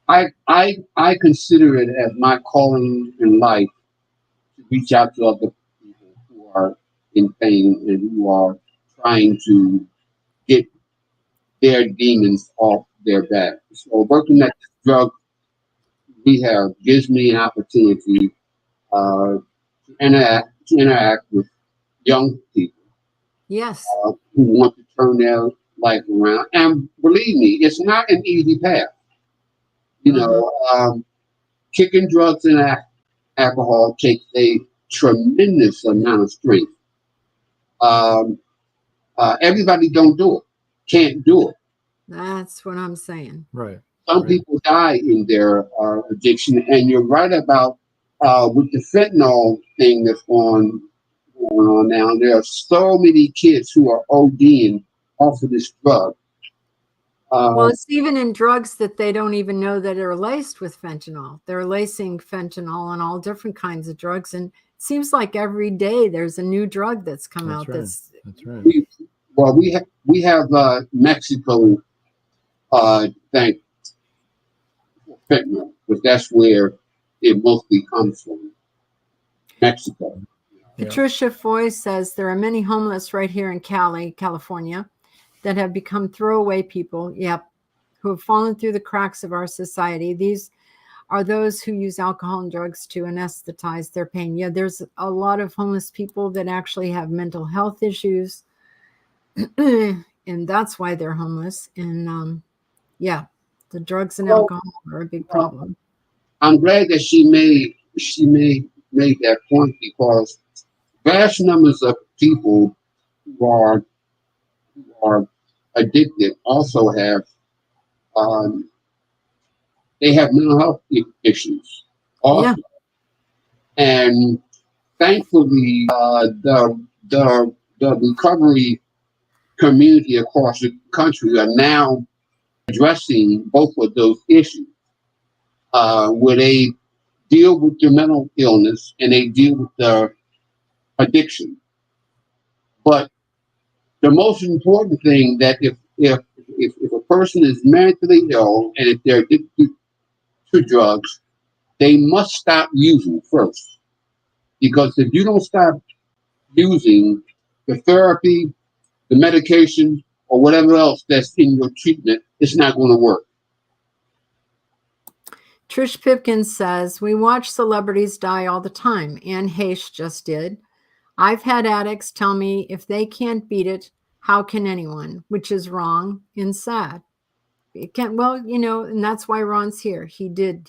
I consider it as my calling in life to reach out to other people who are in pain and who are trying to get their demons off their back. So working at this drug rehab gives me an opportunity to interact with young people. Yes. Who want to turn their life around. And believe me, it's not an easy path. Kicking drugs and alcohol takes a tremendous amount of strength. Everybody don't do it, can't do it. That's what I'm saying. Right. Some people die in their addiction, and you're right about with the fentanyl thing that's going on now. There are so many kids who are ODing off of this drug. Well, it's even in drugs that they don't even know that are laced with fentanyl. They're lacing fentanyl on all different kinds of drugs, and it seems like every day there's a new drug that's come out. Right. That's right. We have Mexico. Thank fentanyl, because that's where it mostly comes from. Mexico. Patricia Foy says there are many homeless right here in California, that have become throwaway people, who have fallen through the cracks of our society. These are those who use alcohol and drugs to anesthetize their pain. Yeah, there's a lot of homeless people that actually have mental health issues, and that's why they're homeless. And the drugs and alcohol are a big problem. I'm glad that she made that point, because vast numbers of people who are addicted also have they have mental health issues also. And thankfully the recovery community across the country are now addressing both of those issues, where they deal with the mental illness and they deal with the addiction. But the most important thing, that if a person is mentally ill and if they're addicted to drugs, they must stop using first. Because if you don't stop using the therapy, the medication, or whatever else that's in your treatment, it's not going to work. Trish Pipkins says, we watch celebrities die all the time. Anne Heche just did. I've had addicts tell me if they can't beat it, how can anyone? Which is wrong and sad. It can't, and that's why Ron's here. He did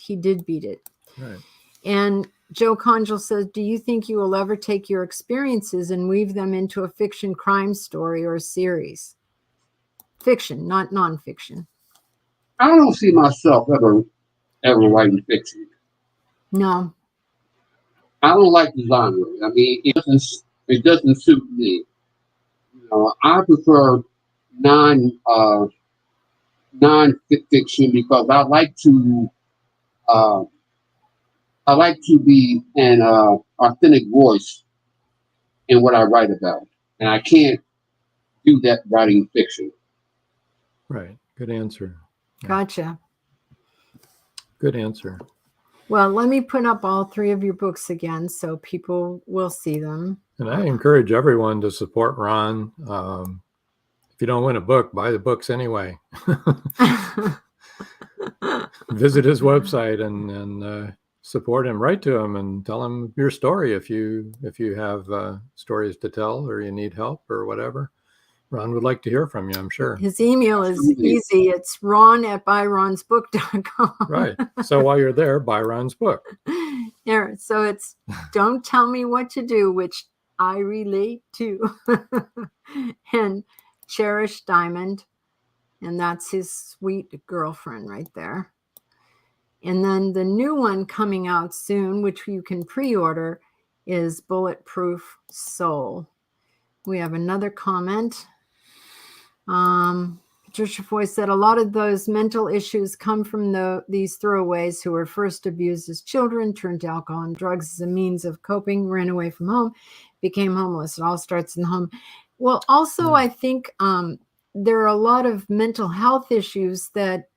beat it. Right. And Joe Conjal says, do you think you will ever take your experiences and weave them into a fiction crime story or series? Fiction, not nonfiction. I don't see myself ever writing fiction. No. I don't like the genre. I mean, it doesn't suit me. You know, I prefer non-fiction because I like to be an authentic voice in what I write about, and I can't do that writing fiction. Right. Good answer. Gotcha. Good answer. Well, let me put up all 3 of your books again so people will see them. And I encourage everyone to support Ron. If you don't win a book, buy the books anyway. Visit his website and support him. Write to him and tell him your story if you have stories to tell or you need help or whatever. Ron would like to hear from you, I'm sure. His email is easy. It's ron@buyronsbook.com. Right. So while you're there, buy Ron's book. Yeah. So it's don't tell me what to do, which I relate to. And Cherish Diamond. And that's his sweet girlfriend right there. And then the new one coming out soon, which you can pre-order, is Bulletproof Soul. We have another comment. Patricia Foy said, a lot of those mental issues come from these throwaways who were first abused as children, turned to alcohol and drugs as a means of coping, ran away from home, became homeless. It all starts in the home. Well, also, I think there are a lot of mental health issues that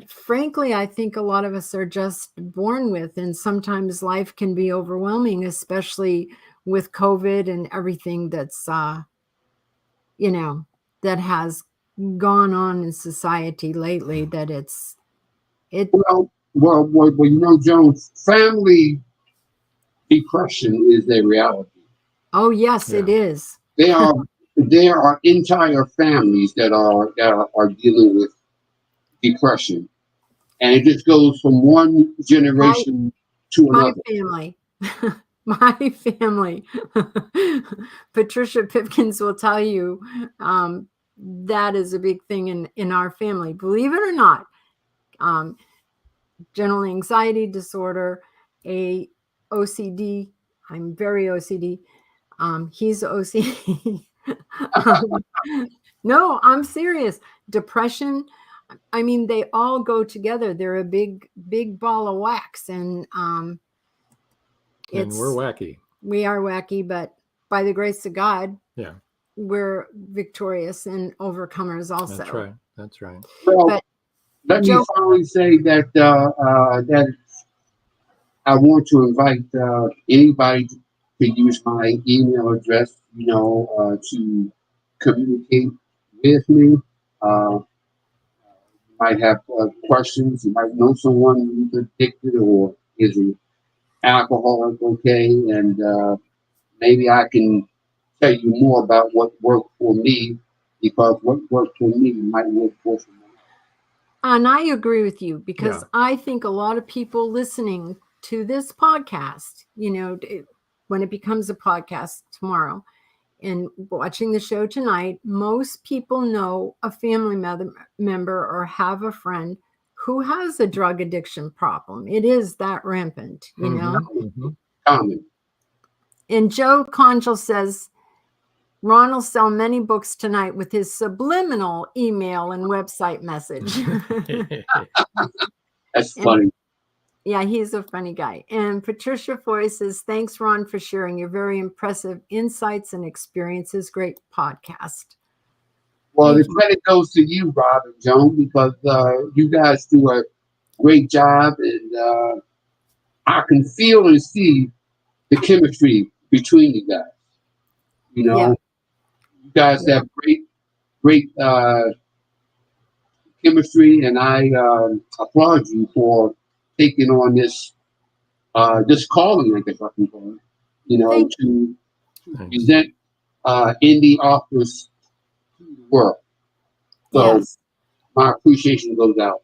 frankly, I think a lot of us are just born with. And sometimes life can be overwhelming, especially with COVID and everything that's, that has gone on in society lately, that Well, Jones, family depression is a reality. Oh, yes, it is. There are entire families that are dealing with depression, and it just goes from one generation to another. My family. Patricia Pipkins will tell you that is a big thing in our family. Believe it or not, general anxiety disorder, OCD. I'm very OCD. He's OCD. No, I'm serious. Depression. I mean, they all go together. They're a big ball of wax, and we're wacky. We are wacky, but by the grace of God, we're victorious and overcomers also. That's right. Well, let me finally say that that I want to invite anybody to use my email address, to communicate with me. You might have questions. You might know someone who's addicted or is an alcoholic, okay? And maybe I can tell you more about what worked for me, because what worked for me might work for someone else. And I agree with you, because I think a lot of people listening to this podcast, when it becomes a podcast tomorrow and watching the show tonight, most people know a family member or have a friend who has a drug addiction problem. It is that rampant, Mm-hmm. Common. And Joe Conchel says, Ron will sell many books tonight with his subliminal email and website message. That's funny. Yeah, he's a funny guy. And Patricia Foy says, thanks, Ron, for sharing your very impressive insights and experiences. Great podcast. Well, the credit goes to you, Rob and Joan, because you guys do a great job, and I can feel and see the chemistry between you guys. You guys have great chemistry, and I applaud you for taking on this calling, I guess I can call it, to present indie authors to the world. So my appreciation goes out.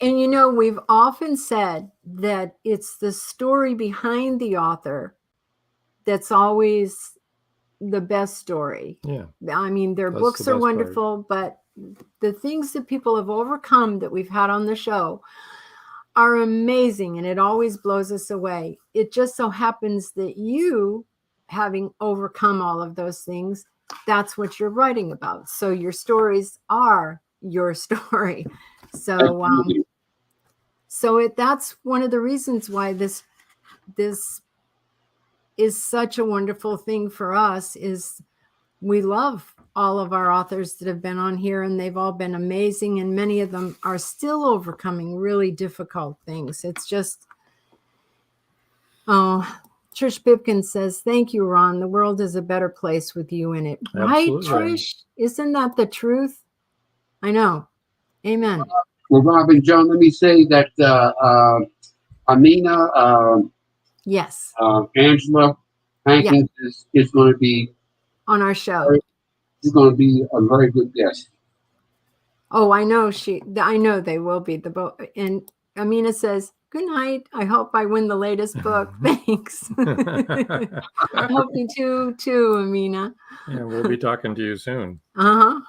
And we've often said that it's the story behind the author that's always the best story. Yeah. I mean, their That's books the are best wonderful, but the things that people have overcome that we've had on the show are amazing, and it always blows us away. It just so happens that you, having overcome all of those things, that's what you're writing about. So your stories are your story. So Absolutely. that's one of the reasons why this is such a wonderful thing for us. Is we love all of our authors that have been on here, and they've all been amazing, and many of them are still overcoming really difficult things. It's just, Trish Pipkin says, thank you, Ron. The world is a better place with you in it. Absolutely. Right, Trish? Isn't that the truth? I know. Amen. Well, Rob and John, let me say that Amina, Yes. Angela Hankins is going to be on our show. She's going to be a very good guest. Oh, I know I know they will be. And Amina says, good night. I hope I win the latest book. Thanks. I hope you too, Amina. Yeah, we'll be talking to you soon. To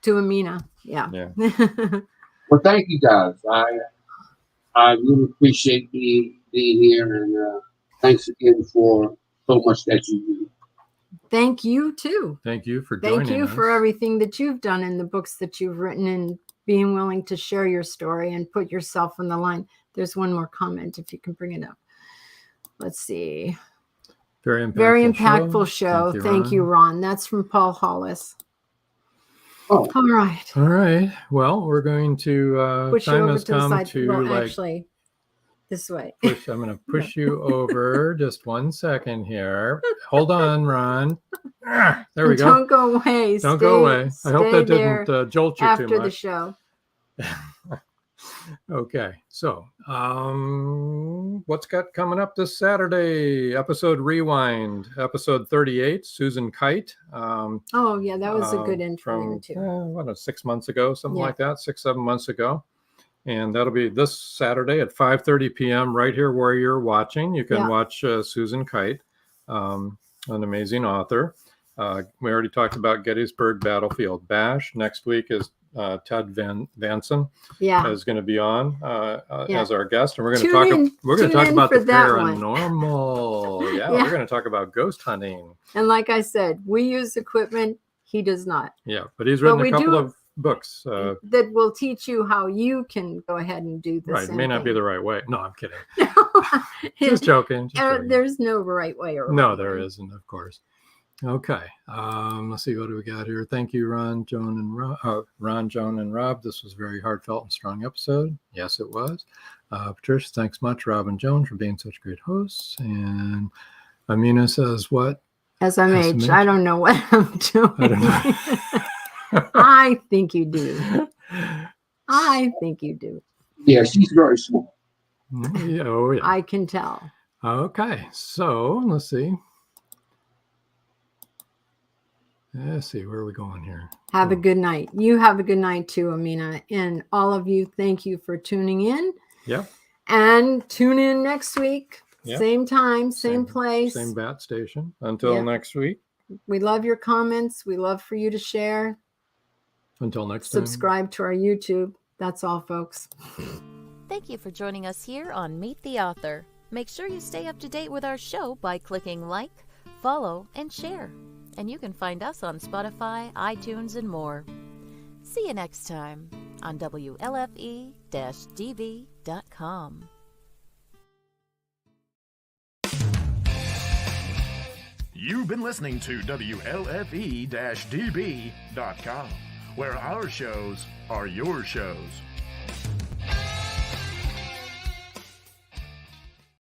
Amina. Yeah. Well, thank you guys. I really appreciate being here, and thanks again for so much that you do. Thank you too. Thank you for joining us. Thank you for everything that you've done in the books that you've written, and being willing to share your story and put yourself on the line. There's one more comment if you can bring it up. Let's see. Very impactful show. Thank you, Ron. That's from Paul Hollis. Oh. All right. All right. Well, we're going to push you time over has to the come side. to Well, actually, this way. I'm going to push you over just 1 second here. Hold on, Ron. There we go. Don't go away. Don't go away. I hope that didn't jolt you too much. After the show. Okay. So, what's got coming up this Saturday? Episode Rewind, episode 38, Susan Kite. Oh, yeah, that was a good intro too. 6 months ago, something like that, 6-7 months ago. And that'll be this Saturday at 5:30 p.m. right here where you're watching. You can watch Susan Kite, an amazing author. We already talked about Gettysburg Battlefield Bash. Next week is Ted Vanson is going to be on as our guest, and we're going to talk about the paranormal. We're going to talk about ghost hunting. And like I said, we use equipment. He does not. Yeah, but he's written a couple of books that will teach you how you can go ahead and do this. Right, it may not be the right way. No, I'm kidding. Just joking. There's no right way or no, there isn't, of course. Okay, let's see, what do we got here? Thank you, Ron, Joan, and Rob. This was a very heartfelt and strong episode. Yes, it was. Patricia, thanks much, Rob and Joan, for being such great hosts. And Amina says, what? SMH. I don't know what I'm doing. I don't know. I think you do. I think you do. Yeah, she's very small. Yeah, oh, yeah. I can tell. Okay, so let's see. Let's see, where are we going here? Have a good night. You have a good night too, Amina. And all of you, thank you for tuning in. Yeah. And tune in next week. Yep. Same time, same place. Same bat station. Until next week. We love your comments. We love for you to share. Until next time. Subscribe to our YouTube. That's all, folks. Thank you for joining us here on Meet the Author. Make sure you stay up to date with our show by clicking like, follow, and share. And you can find us on Spotify, iTunes, and more. See you next time on WLFE-DB.com. You've been listening to WLFE-DB.com, where our shows are your shows.